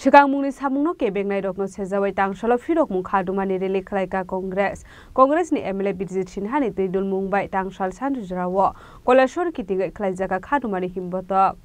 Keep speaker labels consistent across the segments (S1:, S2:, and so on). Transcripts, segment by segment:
S1: Shikangmungni samungno kebengnai rokno sejawai tangsalo firokmung khadumani rele khlaika Congress ni MLA Birjit Sinhani tuidul mungbai tangsal sanjurawo Kolashor kitingai khlaijaka khadumani himbotok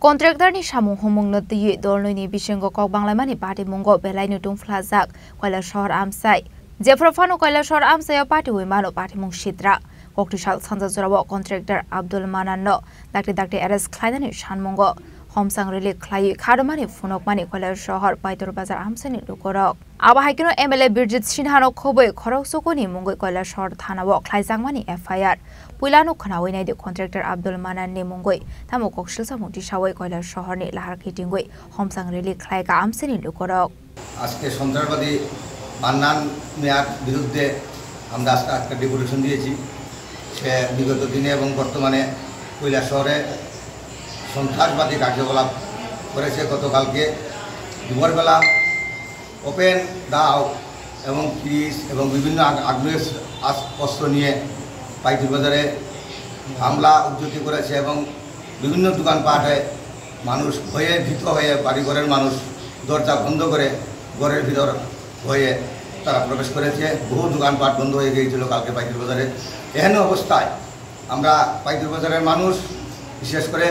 S2: Kontraktor ni samung humung no tiyu dolno ni bisingo kok banglamani party mungo belai nutung flazak Kolashor amsai Jefrofano Kolashor amsai party wimano party mung shitra Koktishal sanja jurawo kontraktor Abdul Mananno dakti arrest khlainani shanmungo homsang rele khlai khadumani funokmani Kolashor Paitor Bazar amsani lukorok aba haikino MLA Birjit Sinhano khoboi khorok sokoni mungoi Kolashor thanawo khlaijangmani FIR Puilano khanawi de contractor Abdul Manan ni mungoi tamo kokshil samuti shawai Kolashor ni lahar kitingoi homsang rele khlaiga amsani lukorok
S3: আজকে সন্ত্রাসবাদী মান্নান মিয়ার বিরুদ্ধে আমরা একটা deputation দিয়েছি সে বিগত দিনে এবং বর্তমানে কৈলাসহরে সন্ত্রাসবাদী কার্যকলাপ করেছে গতকালকে দুপুরবেলা ওপেন দাও এবং পুলিশ এবং বিভিন্ন আগ্নেয় অস্ত্র নিয়ে পাইতুর বাজারে হামলা উদ্যতি করেছে এবং বিভিন্ন দোকানপাটে মানুষ ভয়ে ভীত হয়ে বাড়িঘরের মানুষ দরজা বন্ধ করে ঘরের ভিতর হয়ে তারা প্রবেশ করেছে বহু দোকানপাট বন্ধ হয়ে গিয়েছিল কালকে পাইতুর বাজারে এহেন অবস্থায় আমরা পাইতুর বাজারের মানুষ বিশেষ করে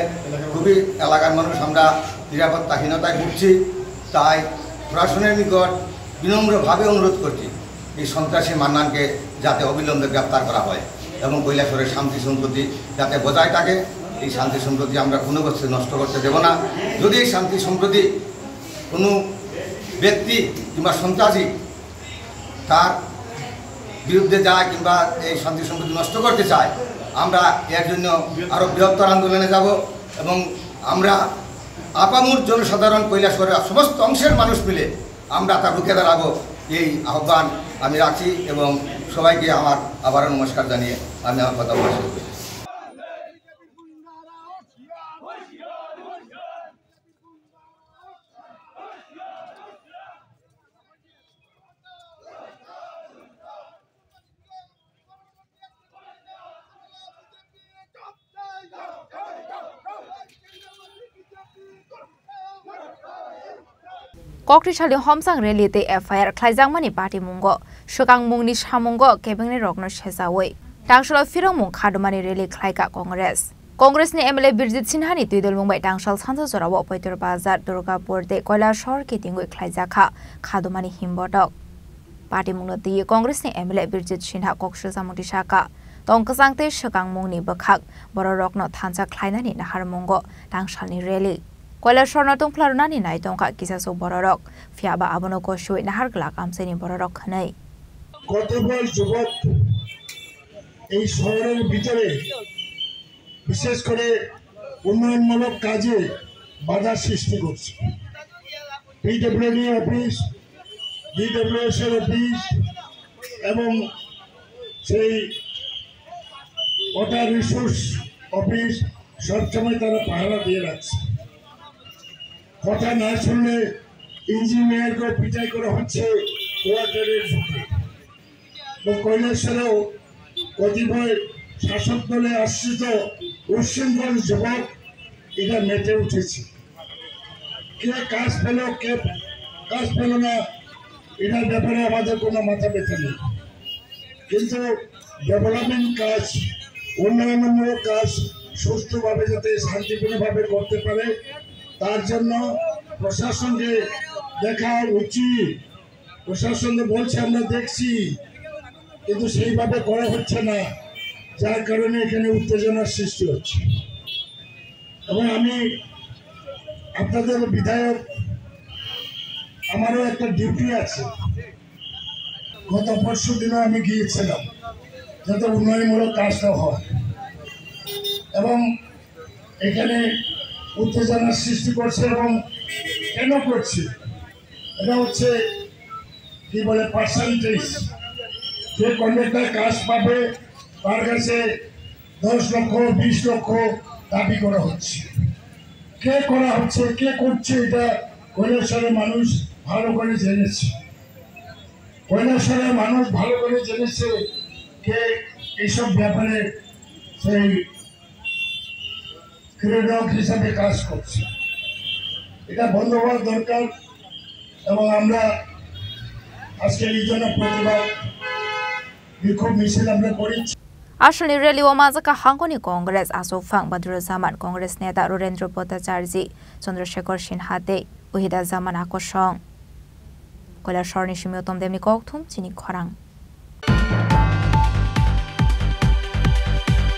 S3: খুবই এলাকার মানুষ আমরা নিরাপত্তাহীনতায় ভুগছি তাই প্রশাসনের নিকট বিনম্রভাবে অনুরোধ করছি এই সন্ত্রাসী মান্নানকে যাতে অবিলম্বে গ্রেপ্তার করা হয় এবং কৈলাসহরের শান্তি সম্প্রীতি যাতে বজায় থাকে এই শান্তি সম্প্রীতি আমরা কোনো অবস্থায় নষ্ট করতে দেব না যদি এই শান্তি সম্প্রীতি কোনো ব্যক্তি কিংবা সন্ত্রাসী তার বিরুদ্ধে যায় কিংবা এই শান্তি সম্প্রীতি নষ্ট করতে চায় আমরা এর জন্য আরও বৃহত্তর আন্দোলনে যাব এবং আমরা আপামর জনসাধারণ কৈলাসহরের সমস্ত অংশের মানুষ মিলে আমরা তা রুখে দাঁড়াবো এই আহ্বান আমি রাখছি এবং সবাইকে আমার আবারও নমস্কার জানিয়ে আমি আমার কথা বলছি
S2: Koktishali homsang relite FIR khlaijangmani party mungo shikangmungni samungo kebengnai rokno sejawai tangsalo firongmung khadumani rele khlaika Congress ni MLA Birjit Sinhani tuidul mungbai tangsal sanja jorawo Paitor Bazar Durgapur de Kolashor kitingoi khlaijaka khadumani himbotok party mungno tiye Congress ni MLA Birjit Sinha kokshil samuti shaka tongkasangte shikangmungni bakhak bororokno thansa khlainani nahar mungo tangsalni rele Kolashor na tungplarunani nai tongka kisaso bororok fiaba abono koshui nahar glak amseni bororok khanai
S4: কতবার যুবক এই শহরের ভিতরে বিশেষ করে উন্নয়নমূলক কাজে বাধা সৃষ্টি করছে পিডব্লিউডি অফিস ডিডব্লিউএস এর অফিস এবং সেই ওয়াটার রিসোর্স অফিস সবসময় তারা পাহারা দিয়ে রাখছে কথা না শুনলে ইঞ্জিনিয়ারকে পিটাই করা হচ্ছে কোয়ার্টারের ঢুকে কৈলাসহরেও কতিপয় শাসক দলে আশ্রিত উচ্ছৃঙ্খল যুবক এটা মেতে উঠেছে কে কাজ পেল কে কাজ পেল না এটার ব্যাপারে আমাদের কোনো মাথা ব্যথা নেই কিন্তু ডেভেলপমেন্ট কাজ উন্নয়নমূলক কাজ সুষ্ঠুভাবে যাতে শান্তিপূর্ণভাবে করতে পারে তার জন্য প্রশাসনকে দেখা উচিত প্রশাসনকে বলছে আমরা দেখছি কিন্তু সেইভাবে করা হচ্ছে না যার কারণে এখানে উত্তেজনার সৃষ্টি হচ্ছে এবং আমি আপনাদের বিধায়ক আমারও একটা ডিউটি আছে গত পরশু দিনও আমি গিয়েছিলাম যাতে উন্নয়নমূলক কাজটা হয় এবং এখানে উত্তেজনার সৃষ্টি করছে এবং কেন করছে এটা হচ্ছে কি বলে পার্সেন্টেজ যে কন্ট্রাক্টর কাজ পাবে তার কাছে 10 লক্ষ 20 লক্ষ দাবি করা হচ্ছে। কে করা হচ্ছে, কে করছে, এটা কৈলাসহরের মানুষ ভালো করে জেনেছে। কৈলাসহরের মানুষ ভালো করে জেনেছে কে এইসব ব্যাপারে সেই ক্রীড়ক হিসাবে কাজ করছে। এটা বন্ধ হওয়ার দরকার এবং আমরা আজকে এই জন্য প্রতিবাদ বিক্ষোভ মিছিল আমরা করেছি।
S2: Ashley Rally Wamazaka Hangoni Congress Asofang Badru Zaman Congress Neta Rurendra Bhattacharjee Chandrasekhar Sinhate Uhida Zaman Akoshong Koilashor Nishimyotom Demni Kokthum Chini Khorang